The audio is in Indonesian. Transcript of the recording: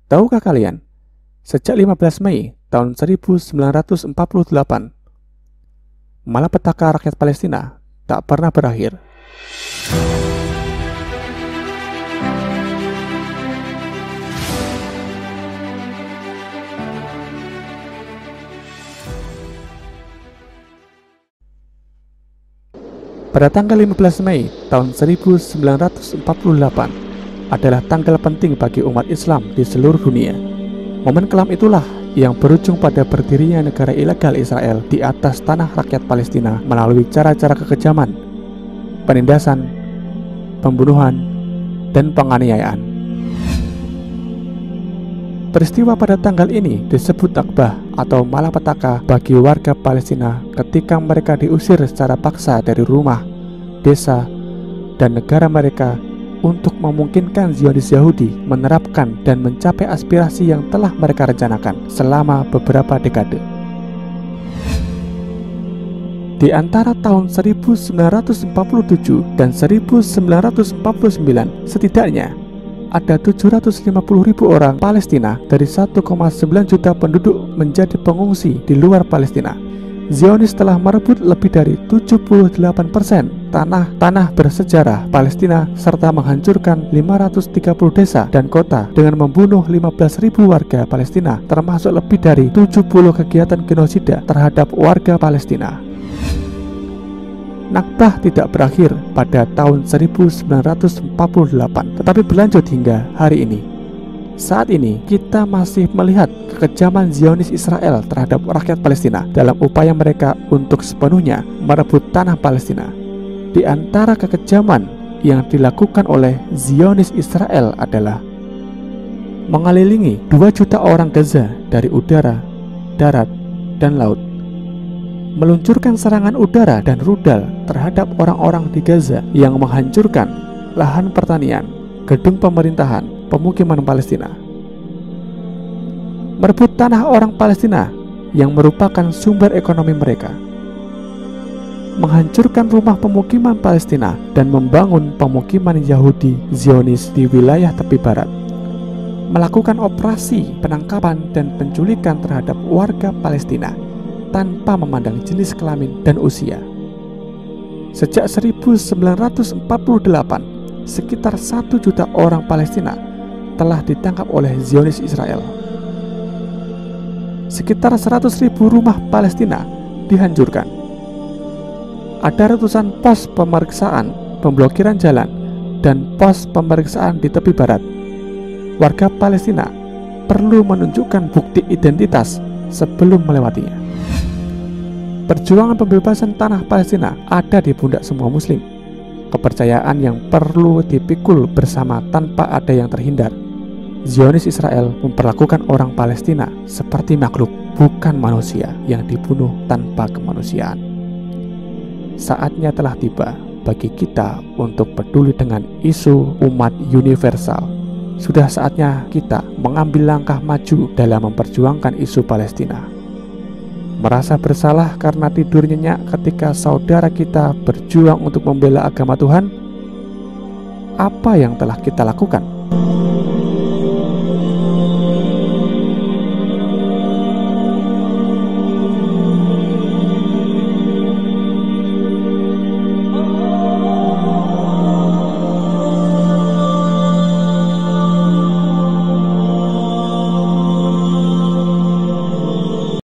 Tahukah kalian, sejak 15 Mei tahun 1948, malapetaka rakyat Palestina tak pernah berakhir. Pada tanggal 15 Mei tahun 1948 adalah tanggal penting bagi umat Islam di seluruh dunia. Momen kelam itulah yang berujung pada berdirinya negara ilegal Israel di atas tanah rakyat Palestina melalui cara-cara kekejaman, penindasan, pembunuhan, dan penganiayaan. Peristiwa pada tanggal ini disebut Nakbah atau malapetaka bagi warga Palestina ketika mereka diusir secara paksa dari rumah, desa, dan negara mereka untuk memungkinkan Zionis Yahudi menerapkan dan mencapai aspirasi yang telah mereka rencanakan selama beberapa dekade. Di antara tahun 1947 dan 1949, setidaknya ada 750.000 orang Palestina dari 1,9 juta penduduk menjadi pengungsi di luar Palestina. Zionis telah merebut lebih dari 78% tanah bersejarah Palestina serta menghancurkan 530 desa dan kota dengan membunuh 15.000 warga Palestina, termasuk lebih dari 70 kegiatan genosida terhadap warga Palestina. Nakbah tidak berakhir pada tahun 1948, tetapi berlanjut hingga hari ini. Saat ini kita masih melihat kekejaman Zionis Israel terhadap rakyat Palestina dalam upaya mereka untuk sepenuhnya merebut tanah Palestina. Di antara kekejaman yang dilakukan oleh Zionis Israel adalah mengelilingi 2 juta orang Gaza dari udara, darat, dan laut, meluncurkan serangan udara dan rudal terhadap orang-orang di Gaza yang menghancurkan lahan pertanian, gedung pemerintahan, pemukiman Palestina, merebut tanah orang Palestina yang merupakan sumber ekonomi mereka, menghancurkan rumah pemukiman Palestina dan membangun pemukiman Yahudi Zionis di wilayah tepi barat, melakukan operasi penangkapan dan penculikan terhadap warga Palestina tanpa memandang jenis kelamin dan usia. Sejak 1948, sekitar 1 juta orang Palestina telah ditangkap oleh Zionis Israel. Sekitar 100.000 rumah Palestina dihancurkan. Ada ratusan pos pemeriksaan, pemblokiran jalan, dan pos pemeriksaan di tepi barat. Warga Palestina perlu menunjukkan bukti identitas sebelum melewatinya. Perjuangan pembebasan tanah Palestina ada di pundak semua Muslim. Kepercayaan yang perlu dipikul bersama tanpa ada yang terhindar. Zionis Israel memperlakukan orang Palestina seperti makhluk, bukan manusia yang dibunuh tanpa kemanusiaan. Saatnya telah tiba bagi kita untuk peduli dengan isu umat universal. Sudah saatnya kita mengambil langkah maju dalam memperjuangkan isu Palestina. Merasa bersalah karena tidur nyenyak ketika saudara kita berjuang untuk membela agama Tuhan? Apa yang telah kita lakukan?